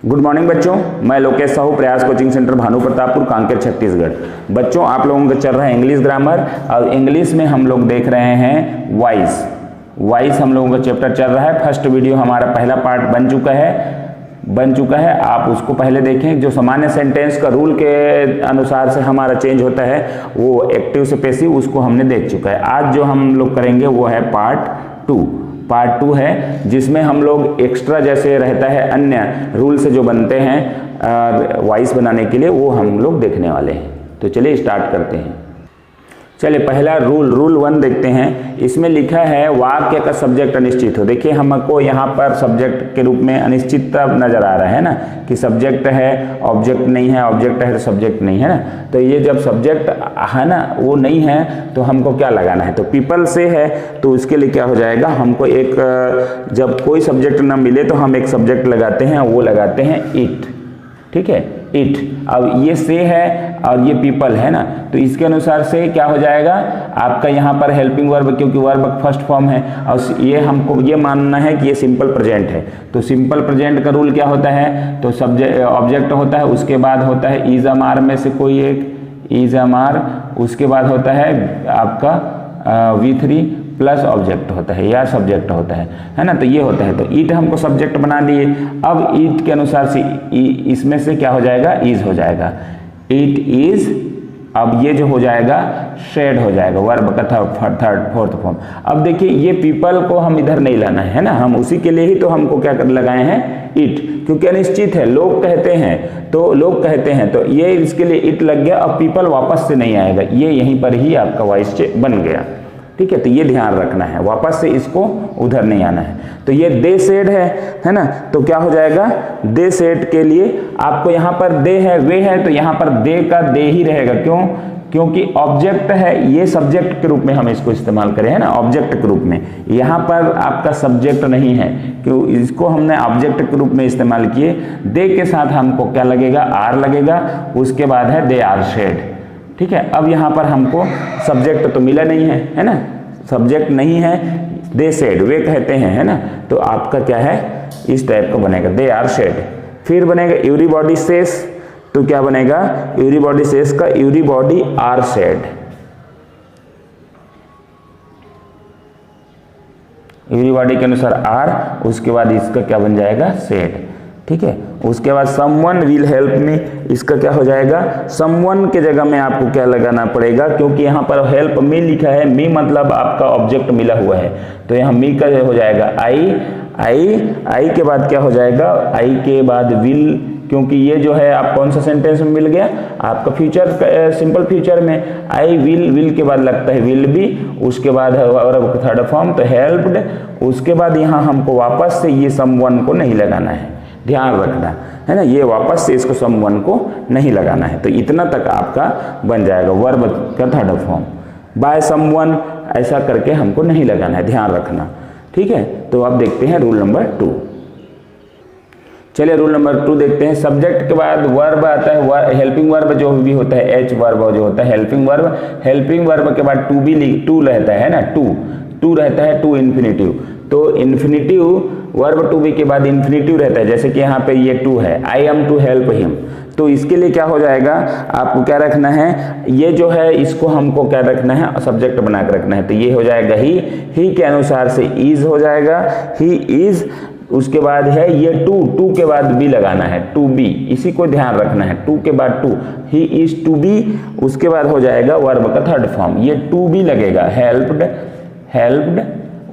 Good morning बच्चों, मैं लोकेश साहू, प्रयास कोचिंग सेंटर भानु प्रतापपुर, कांकेर, छत्तीसगढ़। बच्चों आप लोगों का चल रहा है इंग्लिश ग्रामर और इंग्लिश में हम लोग देख रहे हैं वॉइस हम लोगों का चैप्टर चल रहा है। फर्स्ट वीडियो हमारा पहला पार्ट बन चुका है। आप उसको पहले देखें। जो सामान्य सेंटेंस का रूल के अनुसार से हमारा चेंज होता है वो एक्टिव से पैसिव, उसको हमने देख चुका है। आज जो हम लोग करेंगे वो है पार्ट टू है, जिसमें हम लोग एक्स्ट्रा जैसे रहता है अन्य रूल से जो बनते हैं वॉइस बनाने के लिए, वो हम लोग देखने वाले हैं। तो चलिए स्टार्ट करते हैं। चलिए पहला रूल 1 देखते हैं। इसमें लिखा है वाक्य का सब्जेक्ट अनिश्चित हो। देखिए हमको यहाँ पर सब्जेक्ट के रूप में अनिश्चितता नजर आ रहा है ना, कि सब्जेक्ट है ऑब्जेक्ट नहीं है, ऑब्जेक्ट है तो सब्जेक्ट नहीं है ना। तो ये जब सब्जेक्ट है ना वो नहीं है तो हमको क्या लगाना है, तो पीपल से है तो उसके लिए क्या हो जाएगा, हमको एक जब कोई सब्जेक्ट ना मिले तो हम एक सब्जेक्ट लगाते हैं, वो लगाते हैं इट। ठीक है, इट। अब ये से है और ये पीपल है ना, तो इसके अनुसार से क्या हो जाएगा आपका यहाँ पर हेल्पिंग वर्ब, क्योंकि वर्ब फर्स्ट फॉर्म है और ये हमको ये मानना है कि ये सिंपल प्रेजेंट है। तो सिंपल प्रेजेंट का रूल क्या होता है, तो सब्जेक्ट ऑब्जेक्ट होता है, उसके बाद होता है इज अमार में से कोई एक इज अमार, उसके बाद होता है आपका V3 प्लस ऑब्जेक्ट होता है या सब्जेक्ट होता है ना। तो ये होता है, तो ईट हमको सब्जेक्ट बना दिए। अब ईट के अनुसार से इसमें से क्या हो जाएगा, इज हो जाएगा, इट इज। अब ये जो हो जाएगा शेड हो जाएगा, वर्ब का थर्ड फोर्थ फॉर्म। अब देखिए ये पीपल को हम इधर नहीं लाना है ना, हम उसी के लिए ही तो हमको क्या कर लगाए हैं इट, क्योंकि अनिश्चित है। लोग कहते हैं तो ये इसके लिए इट लग गया। अब पीपल वापस से नहीं आएगा, ये यहीं पर ही आपका वॉइस बन गया। ठीक है, तो ये ध्यान रखना है, वापस से इसको उधर नहीं आना है। तो ये दे सेड है ना, तो क्या हो जाएगा दे सेड के लिए आपको यहाँ पर दे है वे है, तो यहाँ पर दे का दे ही रहेगा। क्यों? क्योंकि ऑब्जेक्ट है, ये सब्जेक्ट के रूप में हम इसको इस्तेमाल करें है ना, ऑब्जेक्ट के रूप में। यहाँ पर आपका सब्जेक्ट नहीं है, क्यों इसको हमने ऑब्जेक्ट के रूप में इस्तेमाल किए। दे के साथ हमको क्या लगेगा, आर लगेगा, उसके बाद है दे आर शेड। ठीक है, अब यहाँ पर हमको सब्जेक्ट तो मिला नहीं है ना, सब्जेक्ट नहीं है, दे सेड वे कहते हैं है ना, तो आपका क्या है इस टाइप का बनेगा दे आर शेड। फिर बनेगा एवरीबॉडी सेस, तो क्या बनेगा एवरीबॉडी सेस का एवरीबॉडी आर शेड, एवरीबॉडी के अनुसार आर, उसके बाद इसका क्या बन जाएगा सेड। ठीक है, उसके बाद समवन विल हेल्प मी, इसका क्या हो जाएगा समवन के जगह में आपको क्या लगाना पड़ेगा, क्योंकि यहाँ पर हेल्प मी लिखा है, मी मतलब आपका ऑब्जेक्ट मिला हुआ है, तो यहाँ मी का हो जाएगा आई के बाद क्या हो जाएगा, आई के बाद विल, क्योंकि ये जो है आप कौन सा सेंटेंस में मिल गया आपका फ्यूचर, सिंपल फ्यूचर में आई विल के बाद लगता है विल बी, उसके बाद है और थर्ड फॉर्म तो हेल्प्ड, उसके बाद यहाँ हमको वापस से ये समवन को नहीं लगाना है, ध्यान रखना है ना, ये वापस से इसको समवन को नहीं लगाना है। तो इतना तक आपका बन जाएगा वर्ब का थर्ड फॉर्म, बाय समवन ऐसा करके हमको नहीं लगाना है, ध्यान रखना। ठीक है, तो अब देखते हैं रूल नंबर 2। चलिए रूल नंबर 2 देखते हैं। सब्जेक्ट के बाद वर्ब आता है, हेल्पिंग वर्ब जो भी होता है, एच वर्ब जो होता है हेल्पिंग वर्ब के बाद टू रहता है ना, टू रहता है, टू इन्फिनिटिव, तो इन्फिनिटिव वर्ब टू बी के बाद इन्फिनिटिव रहता है। जैसे कि यहाँ पे ये टू है, I am to help him, तो इसके लिए क्या हो जाएगा आपको क्या रखना है, ये जो है इसको हमको क्या रखना है सब्जेक्ट बना कर रखना है। तो ये हो जाएगा ही के अनुसार से इज हो जाएगा, ही इज, उसके बाद है ये टू के बाद बी लगाना है, टू बी, इसी को ध्यान रखना है, टू के बाद to, he is to be, उसके बाद हो जाएगा वर्ब का थर्ड फॉर्म, ये टू बी लगेगा, हेल्प्ड।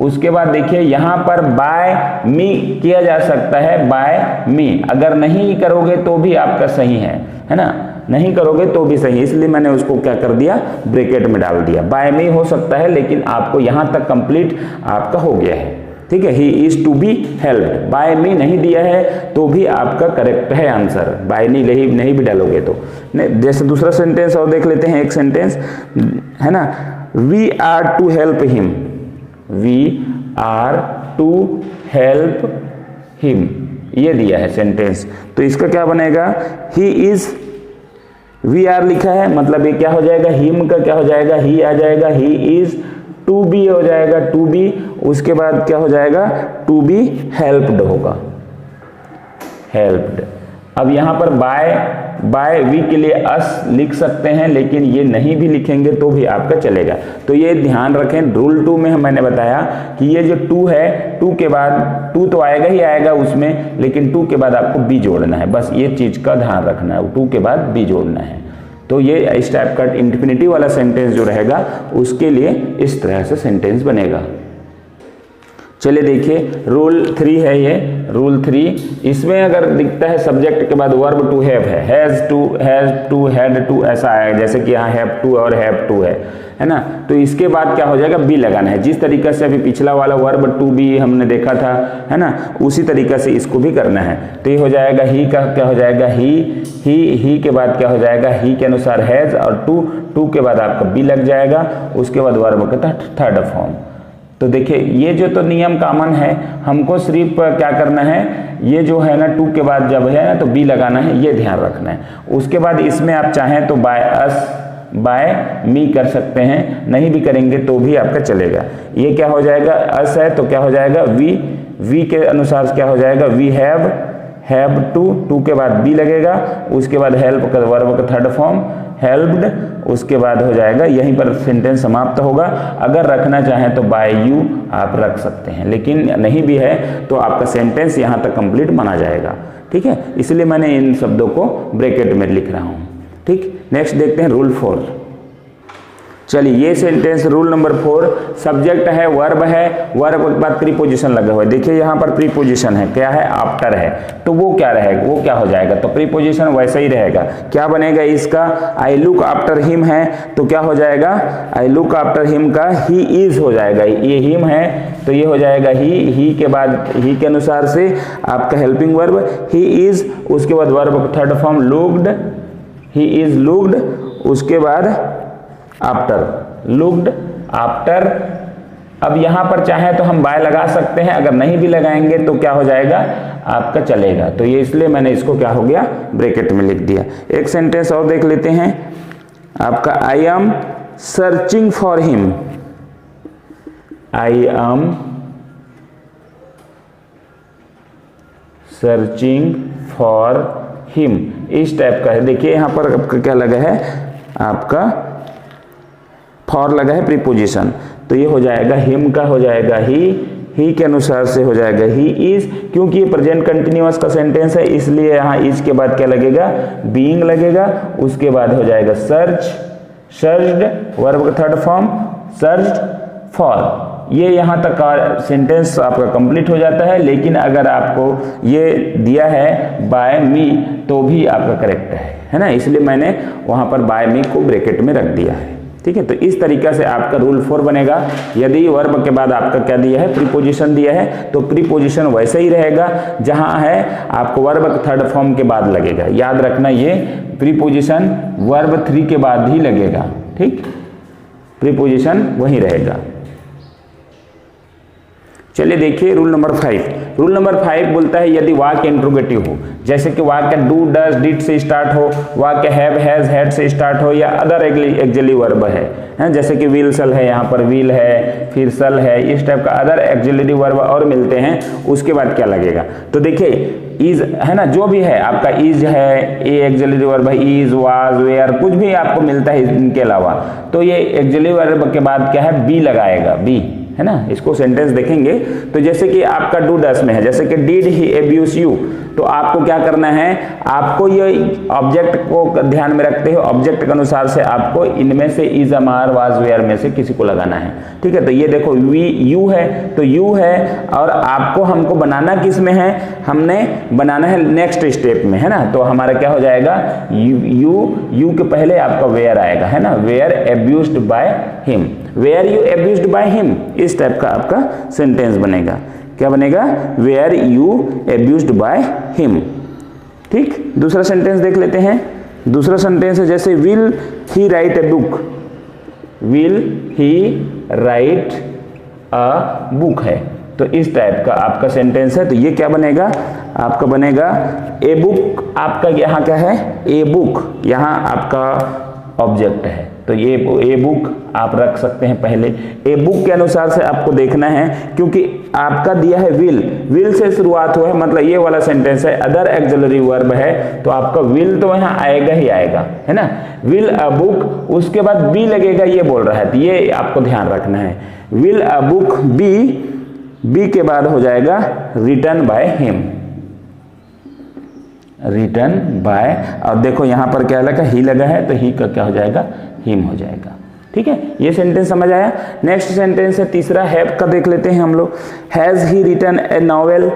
उसके बाद देखिए यहाँ पर बाय मी किया जा सकता है, बाय मी, अगर नहीं करोगे तो भी आपका सही है ना, नहीं करोगे तो भी सही, इसलिए मैंने उसको क्या कर दिया ब्रैकेट में डाल दिया। बाय मी हो सकता है, लेकिन आपको यहाँ तक कंप्लीट आपका हो गया है। ठीक है, he is to be helped, by me नहीं दिया है तो भी आपका करेक्ट है आंसर, बाय नहीं भी डालोगे तो। जैसे दूसरा सेंटेंस और देख लेते हैं, एक सेंटेंस है ना, we are to help him, we are to help him, ये दिया है सेंटेंस, तो इसका क्या बनेगा ही इज, वी आर लिखा है मतलब ये क्या हो जाएगा, हिम का क्या हो जाएगा ही आ जाएगा, ही इज, टू बी हो जाएगा, टू बी, उसके बाद क्या हो जाएगा टू बी हेल्प्ड होगा, हेल्प्ड। अब यहाँ पर बाय वी के लिए अस लिख सकते हैं, लेकिन ये नहीं भी लिखेंगे तो भी आपका चलेगा। तो ये ध्यान रखें, रूल 2 में मैंने बताया कि ये जो 2 है, 2 के बाद 2 तो आएगा ही आएगा उसमें, लेकिन 2 के बाद आपको बी जोड़ना है, बस ये चीज़ का ध्यान रखना है, 2 के बाद बी जोड़ना है। तो ये इस टाइप का इंफिनिटिव वाला सेंटेंस जो रहेगा उसके लिए इस तरह से सेंटेंस बनेगा। चलिए देखिए, रूल 3 है ये, रूल 3। इसमें अगर दिखता है सब्जेक्ट के बाद वर्ब टू हैव है, हैज़ टू, हैड टू, ऐसा आएगा, जैसे कि यहाँ हैव टू और हैव टू है ना। तो इसके बाद क्या हो जाएगा, बी लगाना है। जिस तरीके से अभी पिछला वाला वर्ब टू बी हमने देखा था, है ना, उसी तरीके से इसको भी करना है। तो ये हो जाएगा ही का क्या हो जाएगा, ही के बाद क्या हो जाएगा, ही के अनुसार हैज़, और टू के बाद आपका बी लग जाएगा, उसके बाद वर्ब का थर्ड फॉर्म। तो देखिए ये जो तो नियम कॉमन है, हमको सिर्फ क्या करना है, ये जो है ना 2 के बाद जब है ना तो बी लगाना है, ये ध्यान रखना है। उसके बाद इसमें आप चाहें तो बाय अस, बाय मी कर सकते हैं, नहीं भी करेंगे तो भी आपका चलेगा। ये क्या हो जाएगा, अस है तो क्या हो जाएगा, वी के अनुसार क्या हो जाएगा, वी हैव टू के बाद बी लगेगा, उसके बाद हेल्प का वर्ब का थर्ड फॉर्म हेल्प्ड, उसके बाद हो जाएगा, यहीं पर सेंटेंस समाप्त होगा। अगर रखना चाहें तो बाय यू आप रख सकते हैं, लेकिन नहीं भी है तो आपका सेंटेंस यहाँ तक कंप्लीट माना जाएगा। ठीक है, इसलिए मैंने इन शब्दों को ब्रैकेट में लिख रहा हूँ। ठीक, नेक्स्ट देखते हैं रूल 4। चलिए ये सेंटेंस रूल नंबर 4, सब्जेक्ट है, वर्ब है, वर्ब के बाद प्रीपोजिशन लगा हुआ है। देखिए यहाँ पर प्रीपोजिशन है, क्या है, आफ्टर है, तो वो क्या रहेगा, वो क्या हो जाएगा, तो प्रीपोजिशन वैसा ही रहेगा। क्या बनेगा इसका, आई लुक आफ्टर हिम है तो क्या हो जाएगा, आई लुक आफ्टर हिम का ही इज हो जाएगा, ये हिम है तो ये हो जाएगा ही के बाद ही के अनुसार से आपका हेल्पिंग वर्ब ही इज, उसके बाद verb third form looked, he is looked, उसके बाद आफ्टर, लुक्ड आफ्टर। अब यहाँ पर चाहे तो हम बाय लगा सकते हैं, अगर नहीं भी लगाएंगे तो क्या हो जाएगा, आपका चलेगा। तो ये इसलिए मैंने इसको क्या हो गया, ब्रैकेट में लिख दिया। एक सेंटेंस और देख लेते हैं आपका, I am searching for him, I am searching for him, इस टाइप का है। देखिए यहाँ पर आपका क्या लगा है, आपका फॉर लगा है प्रीपोजिशन, तो ये हो जाएगा हिम का हो जाएगा ही के अनुसार से हो जाएगा ही इज, क्योंकि ये प्रेजेंट कंटिन्यूअस का सेंटेंस है इसलिए यहाँ इज के बाद क्या लगेगा, बीइंग लगेगा, उसके बाद हो जाएगा सर्च्ड, वर्ब का थर्ड फॉर्म सर्च्ड फॉर। ये यहाँ तक का सेंटेंस आपका कंप्लीट हो जाता है। लेकिन अगर आपको ये दिया है बाय मी तो भी आपका करेक्ट है ना, इसलिए मैंने वहाँ पर बाय मी को ब्रैकेट में रख दिया है। ठीक है, तो इस तरीका से आपका रूल 4 बनेगा। यदि वर्ब के बाद आपका क्या दिया है, प्रीपोजिशन दिया है, तो प्रीपोजिशन वैसे ही रहेगा, जहां है आपको वर्ब थर्ड फॉर्म के बाद लगेगा। याद रखना ये प्रीपोजिशन वर्ब 3 के बाद ही लगेगा। ठीक, प्रीपोजिशन वही रहेगा। चलिए देखिए रूल नंबर 5। रूल नंबर 5 बोलता है यदि वाक्य इंट्रोगेटिव हो, जैसे कि वाक्य डू डज डिड से स्टार्ट हो, वाक्य हैव हैज हैड से स्टार्ट हो, या अदर एक्सिलरी वर्ब है, जैसे कि विल सल है, यहाँ पर विल है, फिर सल है, इस टाइप का अदर एक्सिलरी वर्ब और मिलते हैं, उसके बाद क्या लगेगा। तो देखिए इज है ना, जो भी है आपका इज है, ए एक्सिलरी वर्ब है, इज वाज वेयर, कुछ भी आपको मिलता है इनके अलावा, तो ये एक्सिलरी वर्ब के बाद क्या है, बी लगाएगा, बी है ना। इसको सेंटेंस देखेंगे तो जैसे कि आपका डू डस में है, जैसे कि डिड ही अब्यूज यू, तो आपको क्या करना है, आपको ये ऑब्जेक्ट को ध्यान में रखते हुए ऑब्जेक्ट के अनुसार से आपको इनमें से इज अमार वाज वेयर में से किसी को लगाना है। ठीक है, तो ये देखो वी यू है तो यू है, और आपको हमको बनाना किस में है, हमने बनाना है नेक्स्ट स्टेप में, है ना। तो हमारा क्या हो जाएगा, यू के पहले आपका वेयर आएगा, है ना, were abused by him, were you abused by him, इस टाइप का आपका सेंटेंस बनेगा। क्या बनेगा, were you abused by him. ठीक, दूसरा सेंटेंस देख लेते हैं। दूसरा सेंटेंस है जैसे will he right a book, will he right a book है, तो इस टाइप का आपका सेंटेंस है। तो ये क्या बनेगा, आपका बनेगा ए बुक, आपका यहाँ क्या है, ए बुक, यहाँ आपका ऑब्जेक्ट है। तो ये ए बुक आप रख सकते हैं पहले। ए बुक के अनुसार से आपको देखना है, क्योंकि आपका दिया है विल से शुरुआत हुआ है, मतलब ये वाला सेंटेंस है, अदर एक्सिलरी वर्ब है, तो आपका विल तो यहाँ आएगा ही आएगा, है ना। विल अ बुक, उसके बाद बी लगेगा, ये बोल रहा है, तो ये आपको ध्यान रखना है। विल अ बुक बी के बाद हो जाएगा written by him, written by, और देखो यहां पर क्या लगा, ही लगा है, तो ही का क्या हो जाएगा, हिम हो जाएगा। ठीक है, ये सेंटेंस समझ आया। नेक्स्ट सेंटेंस है तीसरा, हैव का देख लेते हैं हम लोग। Has he written a novel,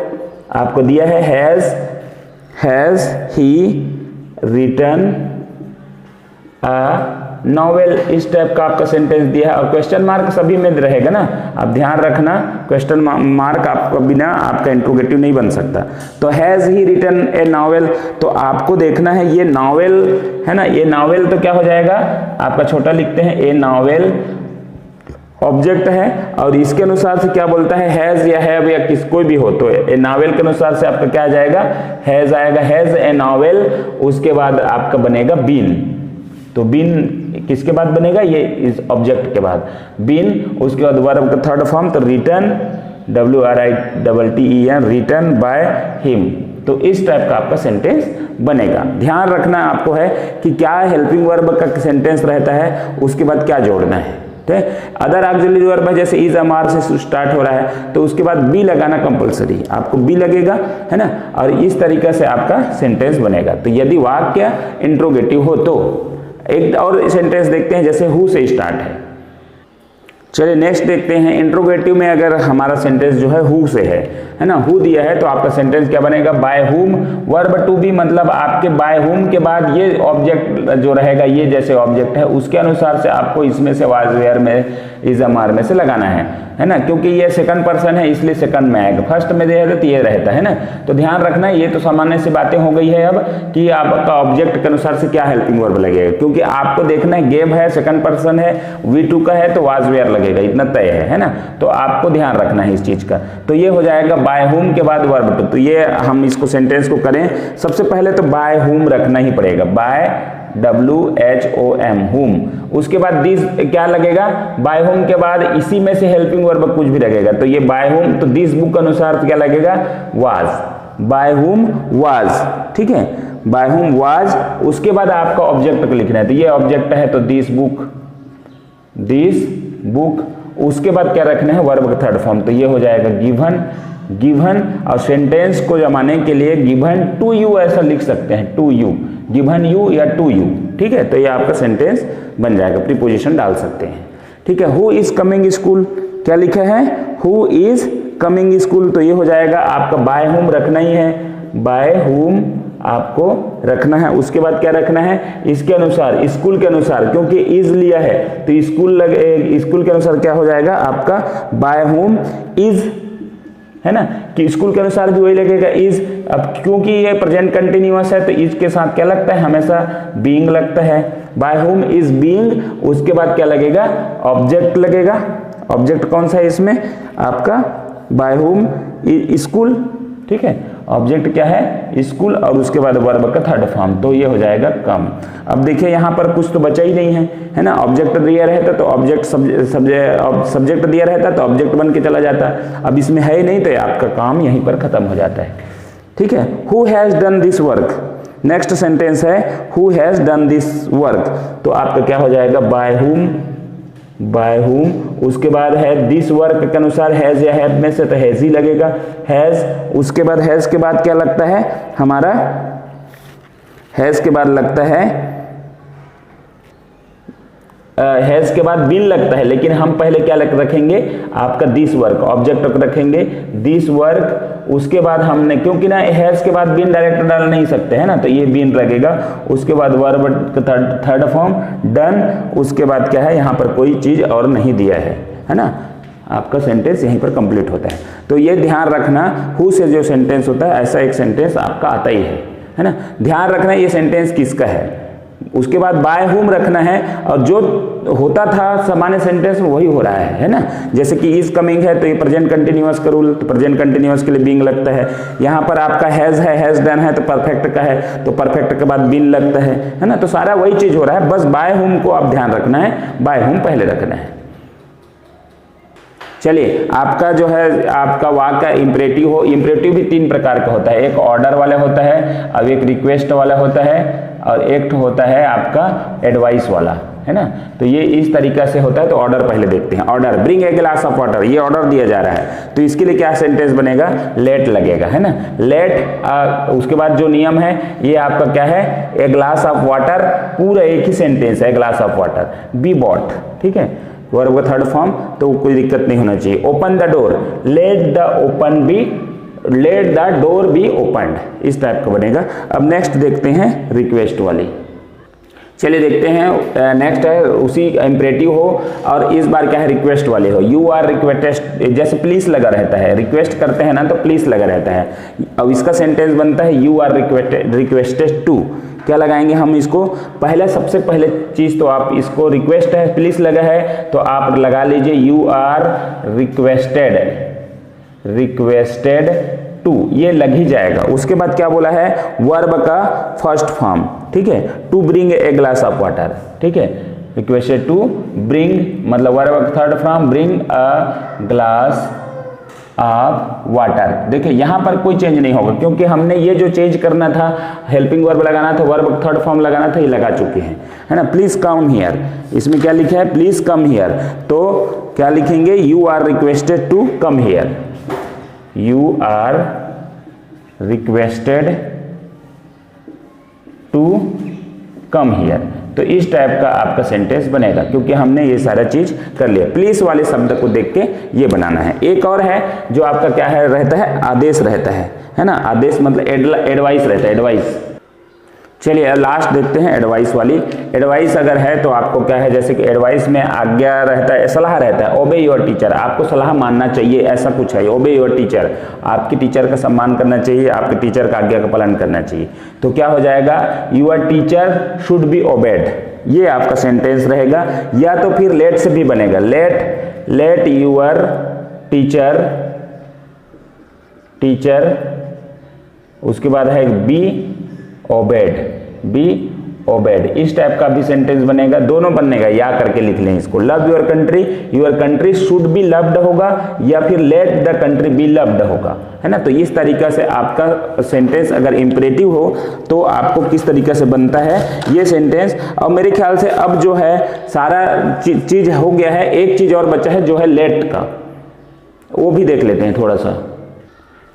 आपको दिया है has he written a novel, इस टाइप का आपका सेंटेंस दिया है, और क्वेश्चन मार्क सभी में रहेगा ना, आप ध्यान रखना, क्वेश्चन मार्क आपका बिना आपका इंट्रोगेटिव नहीं बन सकता। तो has he written a novel, तो आपको देखना है ये नॉवेल है ना, ये नॉवेल तो क्या हो जाएगा आपका, छोटा लिखते हैं, ए नॉवेल ऑब्जेक्ट है, और इसके अनुसार से क्या बोलता है, हैज या हैव या किस कोई भी हो, तो ए नॉवेल के अनुसार से आपका क्या आ जाएगा, हैज आएगा, हैज ए नॉवेल, उसके बाद आपका बनेगा बीन, तो बीन किसके बाद बनेगा, ये इस ऑब्जेक्ट के बाद बीन, उसके बाद वर्ब का थर्ड फॉर्म, तो written WRITTEN, written by him, तो इस टाइप का आपका सेंटेंस बनेगा। ध्यान रखना आपको है कि क्या हेल्पिंग वर्ब का सेंटेंस रहता है, उसके बाद क्या जोड़ना है। ठीक है, अदर ऑक्सिलरी वर्ब है, जैसे इज अमार से स्टार्ट हो रहा है, तो उसके बाद बी लगाना कंपलसरी, आपको बी लगेगा, है ना, और इस तरीके से आपका सेंटेंस बनेगा। तो यदि वाक्य इंट्रोगेटिव हो तो एक और सेंटेंस देखते हैं, जैसे हु से स्टार्ट है। चलिए नेक्स्ट देखते हैं, इंट्रोगेटिव में अगर हमारा सेंटेंस जो है हु से है ना, हु दिया है, तो आपका सेंटेंस क्या बनेगा, by whom, verb to be, मतलब आपके बाय हुम के बाद ये ऑब्जेक्ट जो रहेगा, ये जैसे ऑब्जेक्ट है उसके अनुसार से आपको इसमें से वाज वेयर में इज अमार में से लगाना है ना, क्योंकि ये सेकंड पर्सन है इसलिए सेकंड में आएगा, फर्स्ट में दे तो ये रहता है ना। तो ध्यान रखना, ये तो सामान्य सी बातें हो गई है अब कि आपका ऑब्जेक्ट के अनुसार से क्या हेल्पिंग वर्ब लगेगा, क्योंकि आपको देखना है गेव है, सेकंड पर्सन है, V2 का है तो वाज वेयर लगेगा, इतना तय है ना। तो आपको ध्यान रखना है इस चीज का। तो ये हो जाएगा बाय हुम के बाद वर्ब टू, तो ये हम इसको सेंटेंस को करें, सबसे पहले तो बाय हुम रखना ही पड़ेगा, बाय WHOM हुम, उसके बाद दिस क्या लगेगा, बाय हुम के बाद इसी में से हेल्पिंग वर्ब कुछ भी लगेगा, तो ये बाय हुम, तो दिस बुक के अनुसार क्या लगेगा, वाज, बाय हुम वाज, ठीक है, बाय हुम वाज, उसके बाद आपका ऑब्जेक्ट को लिखना है, तो ये ऑब्जेक्ट है तो दिस बुक, उसके बाद क्या रखना है, वर्ब का थर्ड फॉर्म, तो ये हो जाएगा गिवन, और सेंटेंस को जमाने के लिए गिवन टू यू ऐसा लिख सकते हैं, टू यू, गिवन यू या टू यू, ठीक है, तो ये आपका सेंटेंस बन जाएगा, प्रीपोजिशन डाल सकते हैं, ठीक है। हु इज कमिंग स्कूल, क्या लिखा है, हु इज कमिंग स्कूल, तो ये हो जाएगा आपका बाय हुम रखना ही है, बाय हुम आपको रखना है, उसके बाद क्या रखना है, इसके अनुसार, स्कूल के अनुसार, क्योंकि इज लिया है तो स्कूल के अनुसार क्या हो जाएगा आपका बाय हुम इज, है ना, कि स्कूल के अनुसार भी वही लगेगा इज। अब क्योंकि ये प्रेजेंट कंटिन्यूअस है तो इज के साथ क्या लगता है, हमेशा बीइंग लगता है, बाय हुम इज बीइंग, उसके बाद क्या लगेगा, ऑब्जेक्ट लगेगा, ऑब्जेक्ट कौन सा है इसमें आपका, बाय हुम स्कूल, ठीक है, ऑब्जेक्ट क्या है, स्कूल, और उसके बाद वर्ब का थर्ड फॉर्म, तो ये हो जाएगा कम। अब देखिए यहाँ पर कुछ तो बचा ही नहीं है ना, ऑब्जेक्ट दिया रहता तो ऑब्जेक्ट सब्जेक्ट दिया रहता तो ऑब्जेक्ट बन के चला जाता, अब इसमें है ही नहीं तो आपका काम यहीं पर खत्म हो जाता है, ठीक है। Who has done this work, next sentence है who has done this work, तो आपका क्या हो जाएगा, बाय हुम, उसके बाद है दिस वर्क के अनुसार हैज या हैव में से तो हैज ही लगेगा, हैज, उसके बाद हैज के बाद क्या लगता है हमारा, हैज के बाद लगता है हैज के बाद बिन लगता है, लेकिन हम पहले क्या रखेंगे आपका दिस वर्क, ऑब्जेक्ट रखेंगे दिस वर्क, उसके बाद हमने, क्योंकि ना हैज के बाद बिन डायरेक्ट डाल नहीं सकते है ना, तो ये बिन लगेगा, उसके बाद वर्ब थर्ड फॉर्म डन, उसके बाद क्या है यहाँ पर कोई चीज और नहीं दिया है ना, आपका सेंटेंस यहीं पर कंप्लीट होता है। तो ये ध्यान रखना, हु से जो सेंटेंस होता है ऐसा एक सेंटेंस आपका आता ही है ना। ध्यान रखना ये सेंटेंस किसका है, उसके बाद बाय हुम रखना है, और जो होता था सामान्य सेंटेंस में वही हो रहा है ना। जैसे कि इज कमिंग है तो ये प्रेजेंट कंटिन्यूअस का रूल, तो प्रेजेंट कंटिन्यूअस के लिए बीइंग लगता है। यहाँ पर आपका हैज है, हैज डन है तो परफेक्ट का है, तो परफेक्ट के बाद बीन लगता है ना। तो सारा वही चीज हो रहा है, बस बाय हुम को आप ध्यान रखना है, बाय हुम पहले रखना है। चलिए, आपका जो है आपका वाक्य इंपरेटिव हो, इंपरेटिव भी 3 प्रकार का होता है, एक ऑर्डर वाला होता है, अब एक रिक्वेस्ट वाला होता है, और एक होता है आपका एडवाइस वाला, है ना। तो ये इस तरीका से होता है। तो ऑर्डर पहले देखते हैं। Order, bring a glass of water, ये ऑर्डर दिया जा रहा है, तो इसके लिए क्या सेंटेंस बनेगा, लेट लगेगा, है ना। लेट, उसके बाद जो नियम है ये आपका क्या है, ए ग्लास ऑफ वाटर, पूरा एक ही सेंटेंस है, glass of water, be bought, ठीक है, वर्ब का थर्ड फॉर्म, तो कोई दिक्कत नहीं होना चाहिए। Open the door, let the door be opened, इस टाइप का बनेगा। अब नेक्स्ट देखते हैं रिक्वेस्ट वाली। चलिए देखते हैं, नेक्स्ट है उसी इंपरेटिव हो, और इस बार क्या है, रिक्वेस्ट वाले हो। यू आर रिक्वेस्टेड, जैसे प्लीज लगा रहता है, रिक्वेस्ट करते हैं ना तो प्लीज लगा रहता है। अब इसका सेंटेंस बनता है यू आर रिक्वेस्टेड टू, क्या लगाएंगे हम इसको, पहले सबसे पहले चीज तो आप इसको, रिक्वेस्ट है, प्लीज लगा है तो आप लगा लीजिए यू आर रिक्वेस्टेड टू, ये लग ही जाएगा। उसके बाद क्या बोला है, वर्ब का फर्स्ट फॉर्म, ठीक है, to bring a glass of water, ठीक है, रिक्वेस्टेड टू ब्रिंग, मतलब वर्ब का third form, bring a glass of water. देखिए यहाँ पर कोई चेंज नहीं होगा, क्योंकि हमने ये जो चेंज करना था, हेल्पिंग वर्ब लगाना था, वर्ब थर्ड फॉर्म लगाना था, ये लगा चुके हैं, है ना। प्लीज कम हियर, इसमें क्या लिखा है, प्लीज कम हियर, तो क्या लिखेंगे, you are requested to come here, you are requested to come here. तो इस टाइप का आपका सेंटेंस बनेगा, क्योंकि हमने ये सारा चीज कर लिया। प्लीज वाले शब्द को देख के ये बनाना है। एक और है जो आपका क्या है, रहता है आदेश रहता है ना। आदेश मतलब एडवाइस रहता है, एडवाइस। चलिए लास्ट देखते हैं एडवाइस वाली। एडवाइस अगर है तो आपको क्या है, जैसे कि एडवाइस में आज्ञा रहता है, सलाह रहता है, ओबे योर टीचर, आपको सलाह मानना चाहिए, ऐसा कुछ है, ओबे योर टीचर, आपकी टीचर का सम्मान करना चाहिए, आपके टीचर का आज्ञा का पालन करना चाहिए। तो क्या हो जाएगा, your teacher should be obeyed, ये आपका सेंटेंस रहेगा। या तो फिर लेट से भी बनेगा, लेट यूर टीचर, उसके बाद है बी ओबेड, इस टाइप का भी सेंटेंस बनेगा। दोनों बनेगा, या करके लिख लें इसको। Love your country should be loved होगा, या फिर let the country be loved होगा, है ना। तो इस तरीका से आपका सेंटेंस अगर इंपरेटिव हो तो आपको किस तरीके से बनता है ये सेंटेंस। और मेरे ख्याल से अब जो है सारा चीज हो गया है, एक चीज और बचा है जो है लेट का, वो भी देख लेते हैं थोड़ा सा।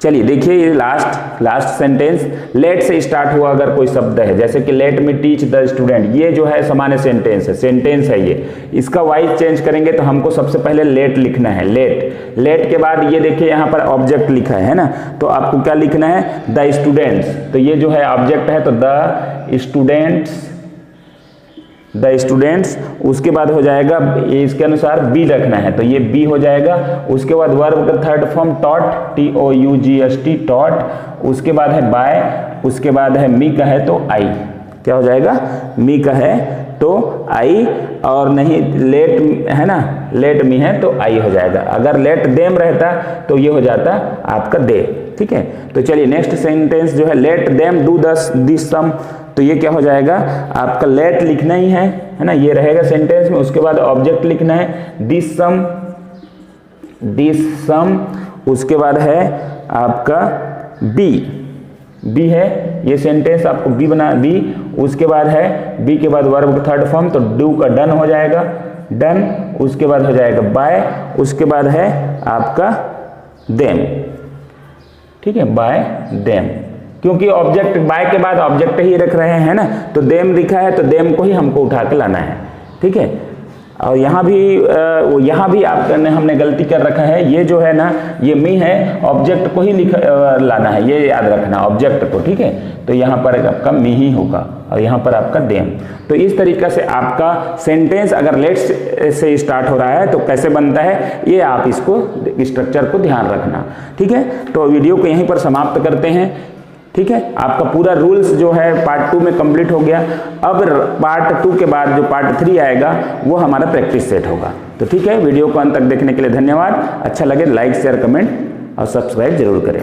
चलिए देखिए, ये लास्ट सेंटेंस लेट से स्टार्ट हुआ अगर कोई शब्द है, जैसे कि let me teach the student, ये जो है सामान्य सेंटेंस है ये। इसका वाइज चेंज करेंगे तो हमको सबसे पहले लेट लिखना है, लेट के बाद ये देखिए यहाँ पर ऑब्जेक्ट लिखा है ना, तो आपको क्या लिखना है, द स्टूडेंट्स, तो ये जो है ऑब्जेक्ट है, तो द स्टूडेंट्स, उसके बाद हो जाएगा इसके अनुसार बी रखना है, तो ये बी हो जाएगा। उसके बाद वर्ब का third form taught, TOUGST taught, उसके बाद है बाय, उसके बाद है मी का है तो आई, क्या हो जाएगा, मी का है तो आई, और नहीं लेट है ना, लेट मी है तो आई हो जाएगा। अगर लेट देम रहता तो ये हो जाता आपका दे, ठीक है। तो चलिए नेक्स्ट सेंटेंस जो है, लेट देम डू दिस सम, तो ये क्या हो जाएगा, आपका लेट लिखना ही है ना, ये रहेगा सेंटेंस में। उसके बाद ऑब्जेक्ट लिखना है दिस सम, उसके बाद है आपका बी है, ये सेंटेंस आपको बी बना, बी, उसके बाद है बी के बाद वर्ब का थर्ड फॉर्म, तो डू का डन हो जाएगा, डन, उसके बाद हो जाएगा बाय, उसके बाद है आपका देम, ठीक है, बाय देम, क्योंकि ऑब्जेक्ट बाय के बाद ऑब्जेक्ट ही रख रहे हैं ना, तो देम लिखा है तो देम को ही हमको उठा के लाना है, ठीक है। और यहाँ भी हमने गलती कर रखा है, ये जो है ना, ये मी है, ऑब्जेक्ट को ही लाना है, ये याद रखना ऑब्जेक्ट को, ठीक है। तो यहाँ पर आपका मी ही होगा और यहाँ पर आपका देम। तो इस तरीके से आपका सेंटेंस अगर लेट से स्टार्ट हो रहा है तो कैसे बनता है, ये आप इसको स्ट्रक्चर को ध्यान रखना, ठीक है। तो वीडियो को यहीं पर समाप्त करते हैं। ठीक है, आपका पूरा रूल्स जो है पार्ट 2 में कंप्लीट हो गया। अब पार्ट 2 के बाद जो पार्ट 3 आएगा वो हमारा प्रैक्टिस सेट होगा। तो ठीक है, वीडियो को अंत तक देखने के लिए धन्यवाद। अच्छा लगे लाइक शेयर कमेंट और सब्सक्राइब जरूर करें।